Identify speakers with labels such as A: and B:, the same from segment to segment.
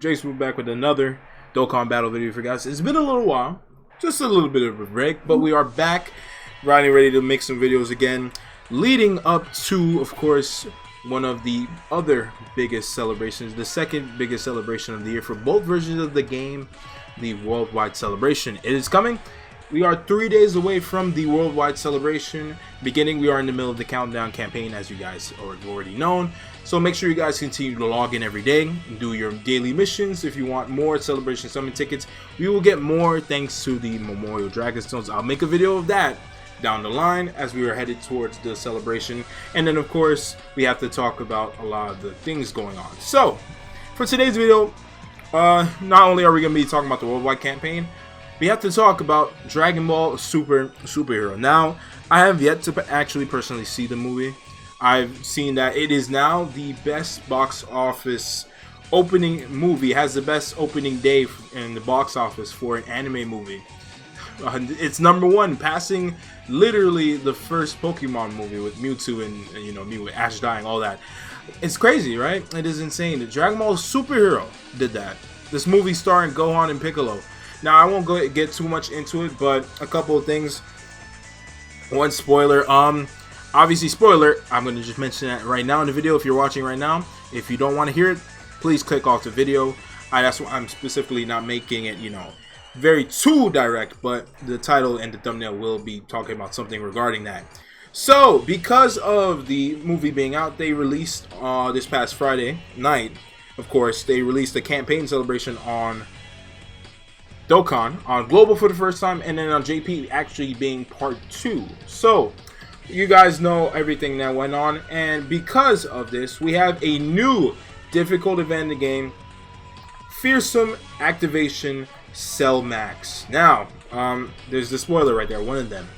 A: Jason, we're back with another Dokkan battle video for you guys. It's been a little while, just a little bit of a break, but we are back, ready to make some videos again, leading up to, of course, one of the other biggest celebrations, the second biggest celebration of the year for both versions of the game, the worldwide celebration. It is coming. We are 3 days away from the worldwide celebration beginning. We are in the middle of the countdown campaign, as you guys have already known. So make sure you guys continue to log in every day and do your daily missions. If you want more celebration summon tickets, we will get more thanks to the Memorial Dragonstones. I'll make a video of that down the line as we are headed towards the celebration. And then, of course, we have to talk about a lot of the things going on. So for today's video, not only are we going to be talking about the worldwide campaign, we have to talk about Dragon Ball Superhero. Now, I have yet to actually personally see the movie. I've seen that it is now the best box office opening movie. It has the best opening day in the box office for an anime movie. It's #1, passing literally the first Pokemon movie with Mewtwo and you know, Mew with Ash dying, all that. It's crazy, right? It is insane. The Dragon Ball Superhero did that. This movie starring Gohan and Piccolo. Now, I won't get too much into it, but a couple of things. One spoiler, obviously spoiler, I'm going to just mention that right now in the video if you're watching right now. If you don't want to hear it, please click off the video. That's why I'm specifically not making it, you know, very too direct, but the title and the thumbnail will be talking about something regarding that. So, because of the movie being out, they released this past Friday night, of course, they released a campaign celebration on Dokkan, on Global for the first time, and then on JP actually being part 2. So, you guys know everything that went on, and because of this, we have a new difficult event in the game, Fearsome Activation Cell Max. Now, there's the spoiler right there, one of them.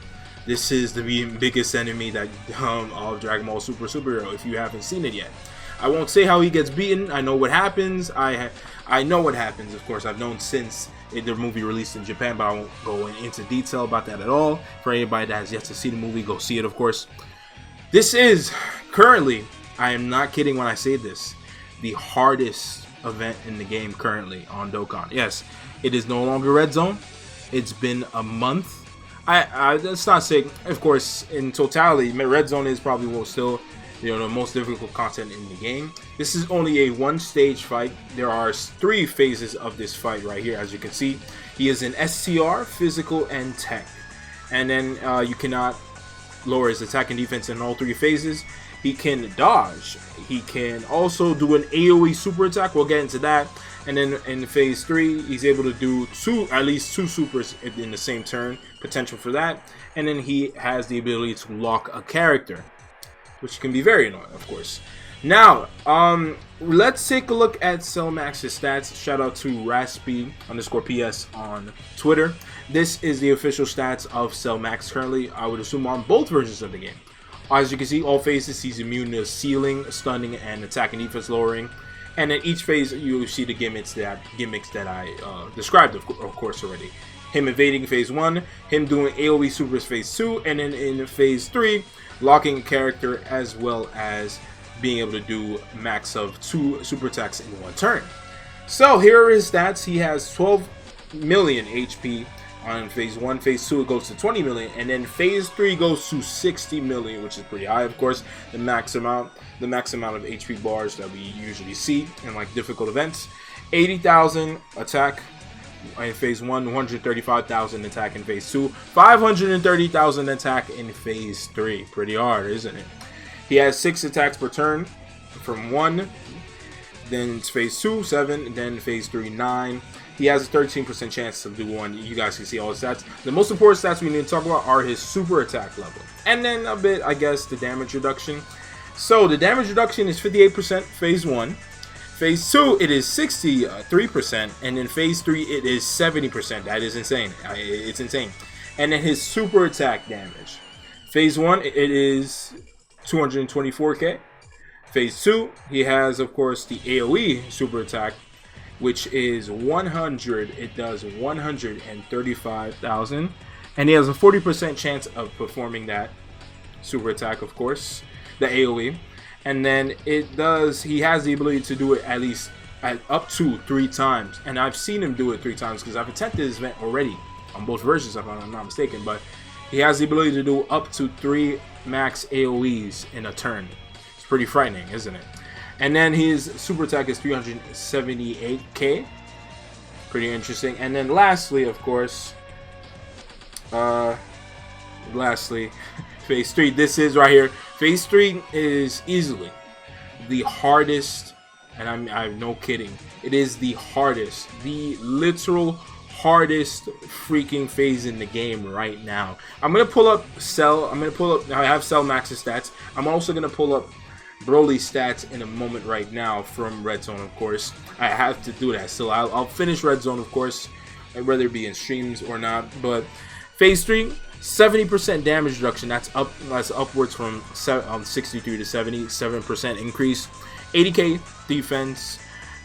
A: This is the biggest enemy that of Dragon Ball Superhero, if you haven't seen it yet. I won't say how he gets beaten. I know what happens. I know what happens, of course. I've known since the movie released in Japan, but I won't go into detail about that at all. For anybody that has yet to see the movie, go see it, of course. This is currently, I am not kidding when I say this, the hardest event in the game currently on Dokkan. Yes, it is no longer Red Zone. It's been a month. Let's not say, of course, in totality, Red Zone is probably still, you know, the most difficult content in the game. This is only a one-stage fight. There are 3 phases of this fight right here, as you can see. He is in STR, Physical, and Tech. And then you cannot lower his attack and defense in all 3 phases. He can dodge. He can also do an AoE super attack. We'll get into that. And then in phase 3, he's able to do at least two supers in the same turn. Potential for that. And then he has the ability to lock a character, which can be very annoying, of course. Now, let's take a look at Cell Max's stats. Shout out to Raspy_PS on Twitter. This is the official stats of Cell Max currently, I would assume, on both versions of the game. As you can see, all phases, he's immune to sealing, stunning, and attack and defense lowering. And in each phase, you see the gimmicks that I described, of course, already. Him evading phase 1, him doing AoE supers phase 2, and then in phase 3, locking a character as well as being able to do max of 2 super attacks in 1 turn. So here are his stats. He has 12 million HP on phase 1. Phase 2 it goes to 20 million, and then phase 3 goes to 60 million, which is pretty high, of course. The max amount of HP bars that we usually see in like difficult events. 80,000 attack in phase 1, 135,000 attack in phase 2, 530,000 attack in phase 3. Pretty hard, isn't it? He has 6 attacks per turn from 1, then it's phase 2, 7, then phase 3, 9. He has a 13% chance to do 1. You guys can see all his stats. The most important stats we need to talk about are his super attack level. And then a bit, I guess, the damage reduction. So the damage reduction is 58% phase 1. Phase 2, it is 63%, and in phase 3, it is 70%. That is insane. It's insane. And then his super attack damage. Phase 1, it is 224k. Phase 2, he has, of course, the AoE super attack, which is 100. It does 135,000. And he has a 40% chance of performing that super attack, of course, the AoE. And then he has the ability to do it at least at up to 3 times, and I've seen him do it 3 times because I've attempted this event already on both versions, if I'm not mistaken. But he has the ability to do up to 3 max AoEs in a turn. It's pretty frightening, isn't it? And then his super attack is 378k. Pretty interesting. And then lastly, of course, phase 3. This is right here. Phase 3 is easily the hardest, and I'm no kidding. It is the hardest, the literal hardest freaking phase in the game right now. I'm gonna pull up Cell. I have Cell Max's stats. I'm also gonna pull up Broly's stats in a moment right now from Red Zone, of course. I have to do that. So I'll finish Red Zone, of course, whether it be in streams or not. But phase 3, 70% damage reduction. That's upwards from 63 to 77% increase. 80k defense,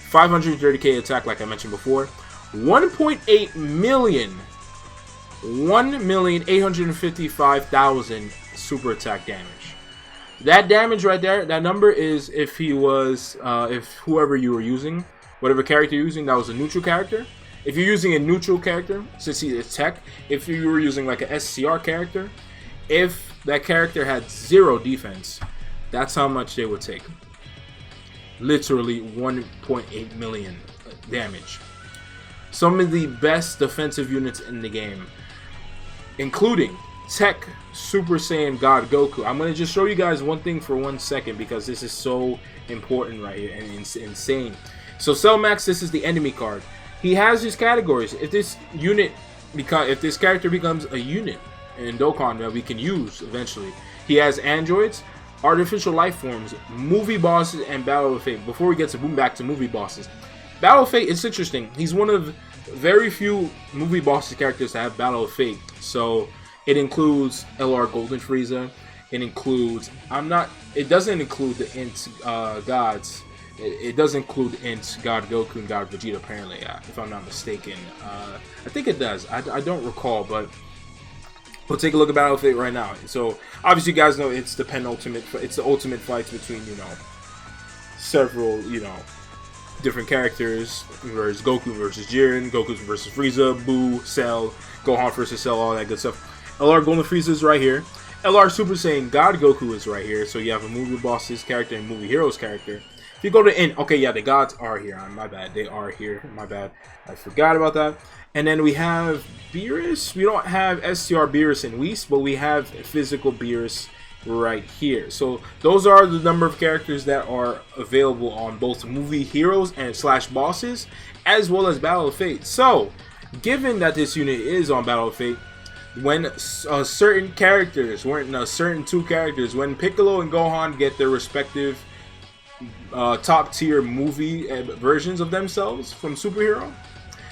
A: 530k attack, like I mentioned before. 1.8 million, 1,855,000 super attack damage. That damage right there, that number is if he was, if whoever you were using, whatever character you're using, that was a neutral character. If you're using a neutral character, since he is tech, if you were using like a SCR character, if that character had 0 defense, that's how much they would take. Literally 1.8 million damage. Some of the best defensive units in the game, including Tech Super Saiyan God Goku. I'm going to just show you guys one thing for 1 second because this is so important right here and it's insane. So Cell Max, this is the enemy card. He has his categories. If this character becomes a unit in Dokkan that we can use eventually, he has androids, artificial life forms, movie bosses, and Battle of Fate. Before we get to back to movie bosses, Battle of Fate is interesting. He's one of very few movie bosses characters to have Battle of Fate. So it includes LR Golden Frieza. It includes it doesn't include the Int gods. It does include Int God Goku and God Vegeta, apparently, if I'm not mistaken. I think it does. I don't recall, but we'll take a look at Battle of Fate right now. So obviously, you guys know it's the penultimate. It's the ultimate fight between several different characters versus Goku versus Jiren, Goku versus Frieza, Boo, Cell, Gohan versus Cell, all that good stuff. LR Golden Frieza is right here. LR Super Saiyan God Goku is right here. So you have a movie bosses character and movie heroes character. If you go to Int, okay, yeah, the gods are here. My bad, they are here. My bad, I forgot about that. And then we have Beerus. We don't have SCR Beerus and Whis, but we have physical Beerus right here. So those are the number of characters that are available on both movie heroes and / bosses, as well as Battle of Fate. So given that this unit is on Battle of Fate, when certain characters, certain 2 characters, when Piccolo and Gohan get their respective top tier movie versions of themselves from superhero,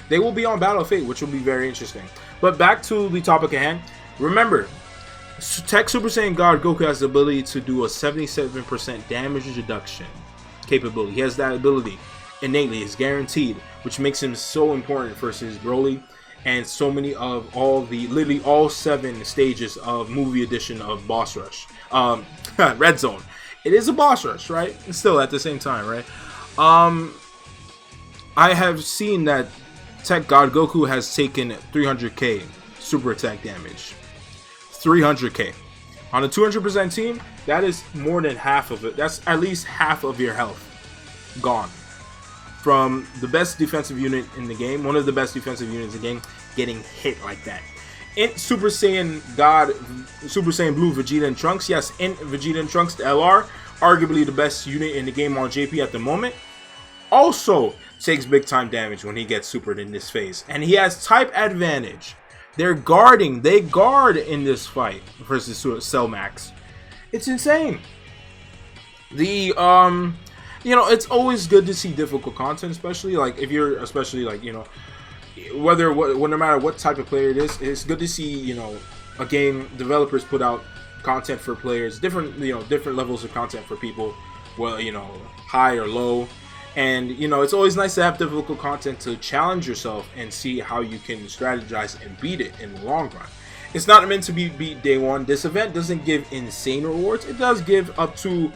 A: they will be on Battle of Fate, which will be very interesting. But back to the topic at hand. Remember, Tech Super Saiyan God Goku has the ability to do a 77% damage reduction capability. He has that ability innately, it's guaranteed, which makes him so important versus Broly and so many of literally all 7 stages of movie edition of Boss Rush. Red Zone. It is a boss rush, right? Still at the same time, right? I have seen that Tech God Goku has taken 300k super attack damage. 300k. On a 200% team, that is more than half of it. That's at least half of your health gone. From the best defensive unit in the game, one of the best defensive units in the game, getting hit like that. Int Super Saiyan God, Super Saiyan Blue, Vegeta and Trunks. Yes, Int Vegeta and Trunks, the LR, arguably the best unit in the game on JP at the moment. Also takes big time damage when he gets supered in this phase. And he has type advantage. They guard in this fight versus Cell Max. It's insane. The it's always good to see difficult content, especially like if you're no matter what type of player it is, it's good to see, a game developers put out content for players, different levels of content for people, high or low. And it's always nice to have difficult content to challenge yourself and see how you can strategize and beat it in the long run. It's not meant to be beat day one. This event doesn't give insane rewards. It does give up to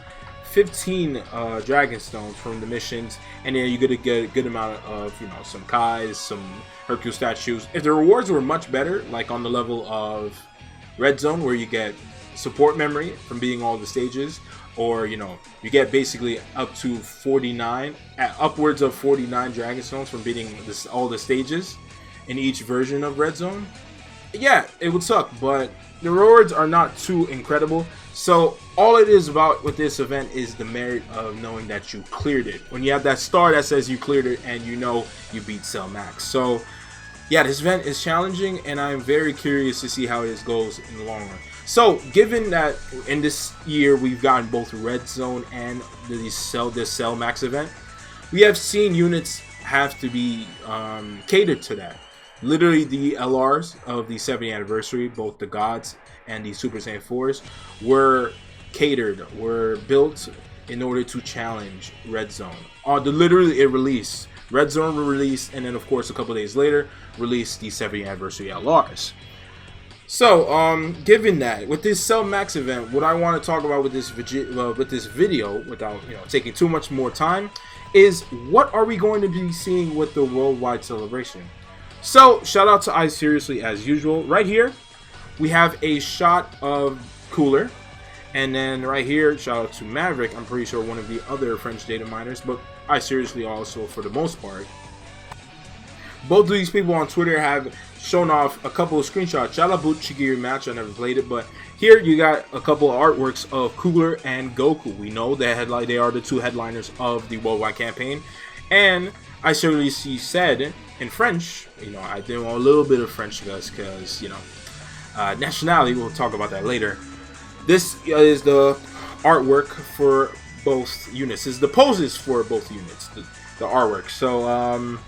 A: 15 dragon stones from the missions, and then you get a good amount of, you know, some Kais, some Hercule statues. If the rewards were much better, like on the level of Red Zone, where you get support memory from beating all the stages, or, you know, you get basically up to 49, upwards of 49 dragon stones from beating all the stages in each version of Red Zone, yeah, it would suck, but the rewards are not too incredible. So all it is about with this event is the merit of knowing that you cleared it. When you have that star that says you cleared it, and you know you beat Cell Max. So yeah, this event is challenging, and I'm very curious to see how this goes in the long run. So given that in this year we've gotten both Red Zone and the Cell Max event, we have seen units have to be catered to that. Literally, the LRs of the 70th anniversary, both the Gods and the Super Saiyan 4s, were catered, were built in order to challenge Red Zone. Literally, it released. Red Zone were released, and then, of course, a couple days later, released the 70th anniversary LRs. So, given that, with this Cell Max event, what I want to talk about with this video, without, you know, taking too much more time, is what are we going to be seeing with the worldwide celebration? So, shout out to iSeriously as usual. Right here, we have a shot of Cooler. And then right here, shout out to Maverick. I'm pretty sure one of the other French data miners, but iSeriously also for the most part. Both of these people on Twitter have shown off a couple of screenshots. Shout out Chigiri match, I never played it, but here you got a couple of artworks of Cooler and Goku. We know they are the two headliners of the worldwide campaign. And iSeriously said in French, you know, I do a little bit of French because, you know, nationality, we'll talk about that later. This is the artwork for both units. This is the poses for both units, the artwork. So,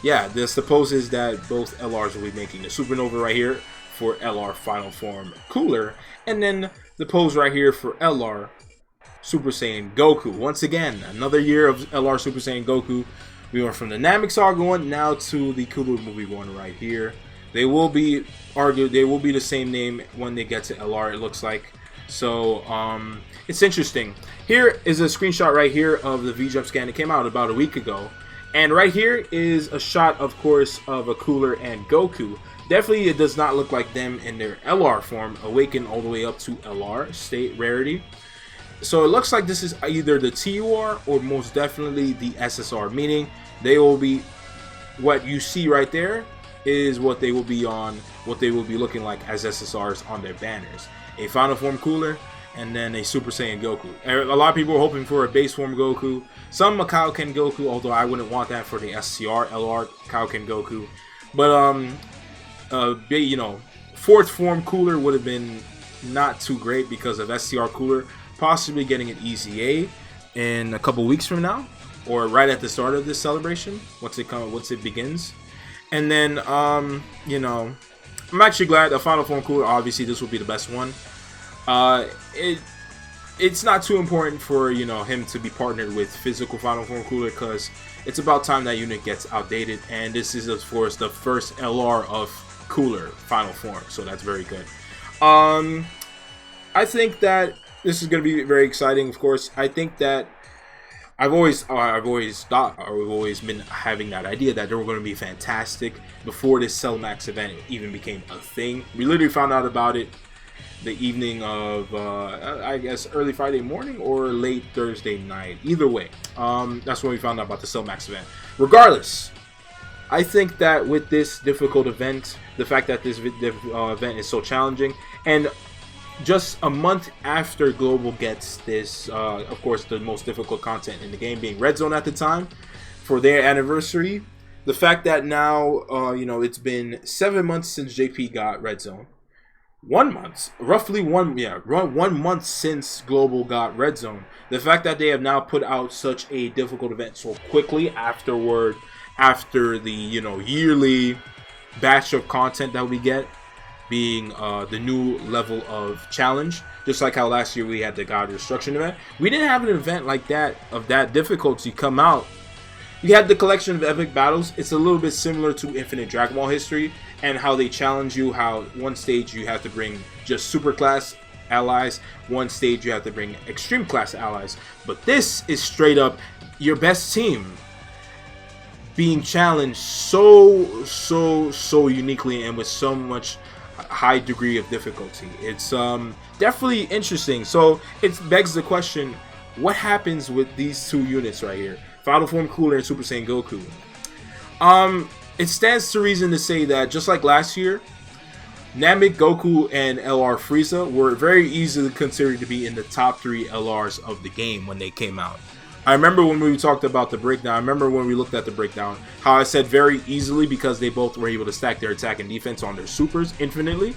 A: yeah, this is the poses that both LRs will be making. The Supernova right here for LR Final Form Cooler, and then the pose right here for LR Super Saiyan Goku. Once again, another year of LR Super Saiyan Goku. We went from the Namek Saga one now to the Cooler movie one right here. They will be the same name when they get to LR, it looks like. So it's interesting. Here is a screenshot right here of the V-Jump scan. It came out about a week ago. And right here is a shot, of course, of a Cooler and Goku. Definitely it does not look like them in their LR form, awakened all the way up to LR, state rarity. So it looks like this is either the TUR or most definitely the SSR, meaning they will be, what you see right there is what they will be on, what they will be looking like as SSRs on their banners. A Final Form Cooler, and then a Super Saiyan Goku. A lot of people are hoping for a base form Goku, some a Kaioken Goku, although I wouldn't want that for the SCR LR Kaioken Goku. But you know, fourth form Cooler would have been not too great because of SCR Cooler possibly getting an EZA in a couple weeks from now, or right at the start of this celebration once it begins. And then you know, I'm actually glad the Final Form Cooler, obviously this will be the best one. It's not too important for, you know, him to be partnered with physical Final Form Cooler, because it's about time that unit gets outdated, and this is, of course, the first LR of Cooler Final Form, so that's very good. I think that this is going to be very exciting. Of course, I think that I've always been having that idea that they were going to be fantastic before this Cell Max event even became a thing. We literally found out about it the evening of, I guess, early Friday morning or late Thursday night. Either way, that's when we found out about the Cell Max event. Regardless, I think that with this difficult event, the fact that this event is so challenging, and just a month after Global gets this, of course, the most difficult content in the game being Red Zone at the time, for their anniversary, the fact that now, you know, it's been 7 months since JP got Red Zone, 1 month, roughly one month since Global got Red Zone. The fact that they have now put out such a difficult event so quickly after the, you know, yearly batch of content that we get, being the new level of challenge, just like how last year we had the God Destruction event. We didn't have an event like that, of that difficulty, come out. We had the collection of epic battles. It's a little bit similar to Infinite Dragon Ball history, and how they challenge you, how one stage you have to bring just super class allies. One stage you have to bring extreme class allies. But this is straight up your best team being challenged so uniquely and with so much high degree of difficulty. It's definitely interesting. So it begs the question, what happens with these two units right here, Final Form Cooler and Super Saiyan Goku? It stands to reason to say that just like last year, Namek, Goku, and LR Frieza were very easily considered to be in the top 3 LRs of the game when they came out. I remember when we talked about the breakdown, I remember when we looked at the breakdown, how I said very easily because they both were able to stack their attack and defense on their supers infinitely.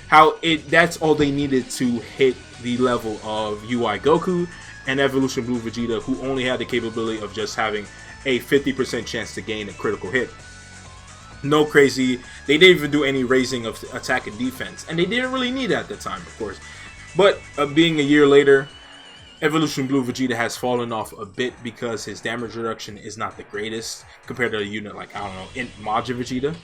A: How that's all they needed to hit the level of UI Goku and Evolution Blue Vegeta, who only had the capability of just having a 50% chance to gain a critical hit. No crazy, they didn't even do any raising of attack and defense, and they didn't really need that at the time, of course. But being a year later, Evolution Blue Vegeta has fallen off a bit because his damage reduction is not the greatest compared to a unit like, I don't know, Int Majin Vegeta.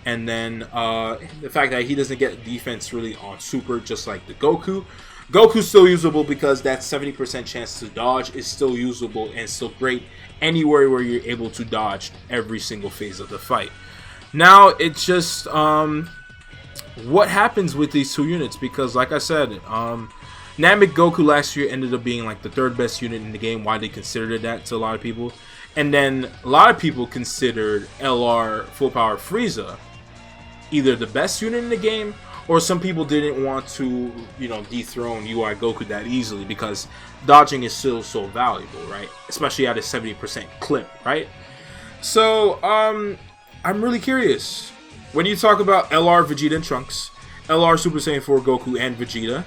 A: And then the fact that he doesn't get defense really on Super, just like the Goku. Goku's still usable because that 70% chance to dodge is still usable and still great anywhere where you're able to dodge every single phase of the fight. Now, it's just what happens with these two units, because like I said, Namek Goku last year ended up being like the 3rd best unit in the game. Why they considered that to a lot of people. And then a lot of people considered LR Full Power Frieza either the best unit in the game, or some people didn't want to, you know, dethrone UI Goku that easily because dodging is still so valuable, right? Especially at a 70% clip, right? So, I'm really curious. When you talk about LR Vegeta and Trunks, LR Super Saiyan 4 Goku and Vegeta,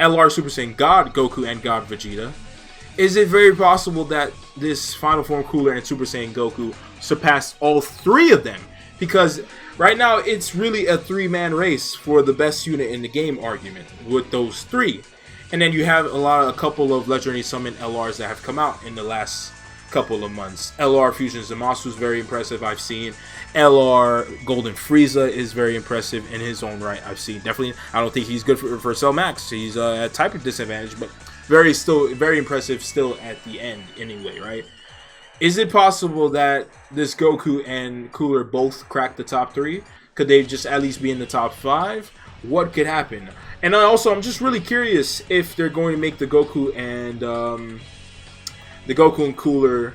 A: LR Super Saiyan God Goku and God Vegeta, is it very possible that this Final Form Cooler and Super Saiyan Goku surpassed all 3 of them? Because right now it's really a 3-man race for the best unit in the game argument with those 3. And then you have a couple of Legendary Summon LRs that have come out in the last couple of months. LR Fusion Zamasu is very impressive, I've seen. LR Golden Frieza is very impressive in his own right, I've seen. Definitely, I don't think he's good for Cell Max. He's at type of disadvantage, but very impressive still at the end anyway, right? Is it possible that this Goku and Cooler both crack the top 3? Could they just at least be in the top 5? What could happen? And also, I'm just really curious if they're going to make the Goku and Cooler.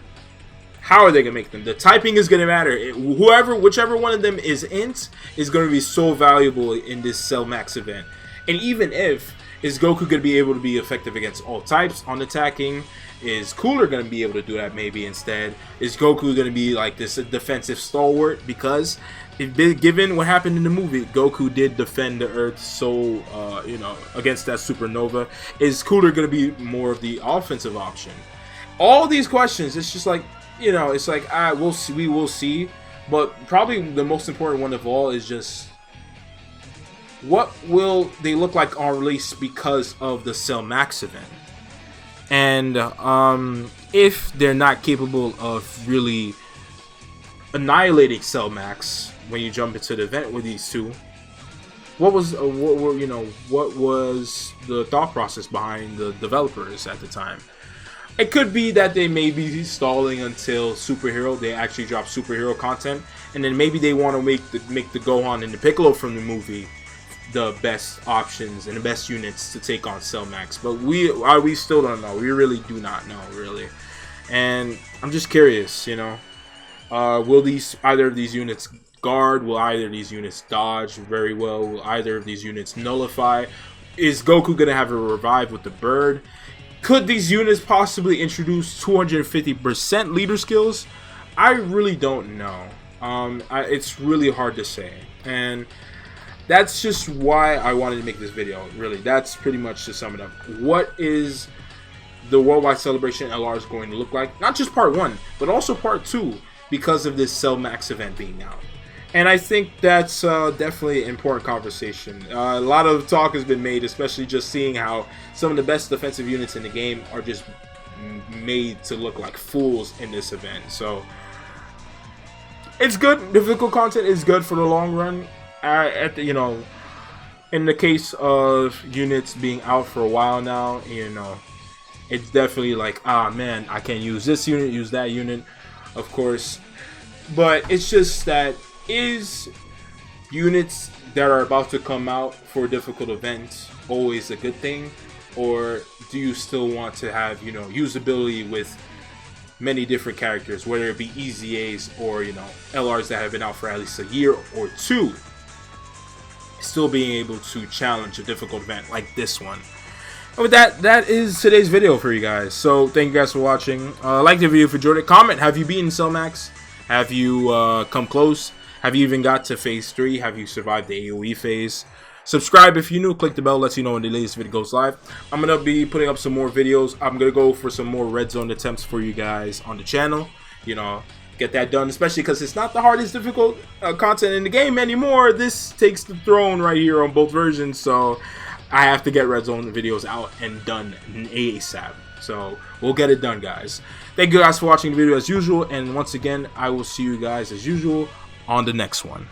A: How are they gonna make them? The typing is gonna matter. Whichever one of them is int is gonna be so valuable in this Cell Max event. And even if is Goku gonna be able to be effective against all types on attacking? Is Cooler gonna be able to do that maybe instead? Is Goku gonna be like this defensive stalwart? Because given what happened in the movie, Goku did defend the Earth so you know, against that supernova. Is Cooler gonna be more of the offensive option? All these questions, it's just like, you know, it's like, we'll see, we will see. But probably the most important one of all is just, what will they look like on release because of the Cell Max event? And if they're not capable of really annihilating Cell Max when you jump into the event with these two, what was the thought process behind the developers at the time? It could be that they may be stalling until Superhero. They actually drop Superhero content, and then maybe they want to make the Gohan and the Piccolo from the movie the best options and the best units to take on Cell Max. But we still don't know. We really do not know, really. And I'm just curious, you know, will either of these units guard? Will either of these units dodge very well? Will either of these units nullify? Is Goku gonna have a revive with the bird? Could these units possibly introduce 250% leader skills? I really don't know. It's really hard to say, and that's just why I wanted to make this video. Really, that's pretty much to sum it up. What is the Worldwide Celebration LR is going to look like? Not just part 1, but also part 2, because of this Cell Max event being out. And I think that's definitely an important conversation. A lot of talk has been made, especially just seeing how some of the best defensive units in the game are just made to look like fools in this event. So it's good. Difficult content is good for the long run. You know, in the case of units being out for a while now, you know, it's definitely like, ah man, I can't use this unit, use that unit, of course. But it's just that, is units that are about to come out for difficult events always a good thing? Or do you still want to have, you know, usability with many different characters, whether it be EZAs or, you know, LRs that have been out for at least a year or two, still being able to challenge a difficult event like this one? And with that, that is today's video for you guys. So thank you guys for watching. Like the video if you enjoyed it. Comment, have you beaten Cellmax? Have you come close? Have you even got to phase 3? Have you survived the AoE phase? Subscribe if you're new. Click the bell, lets you know when the latest video goes live. I'm going to be putting up some more videos. I'm going to go for some more red zone attempts for you guys on the channel. You know, get that done, especially because it's not the hardest difficult content in the game anymore. This takes the throne right here on both versions, so I have to get red zone videos out and done ASAP. So we'll get it done, guys. Thank you guys for watching the video as usual, and once again, I will see you guys as usual on the next one.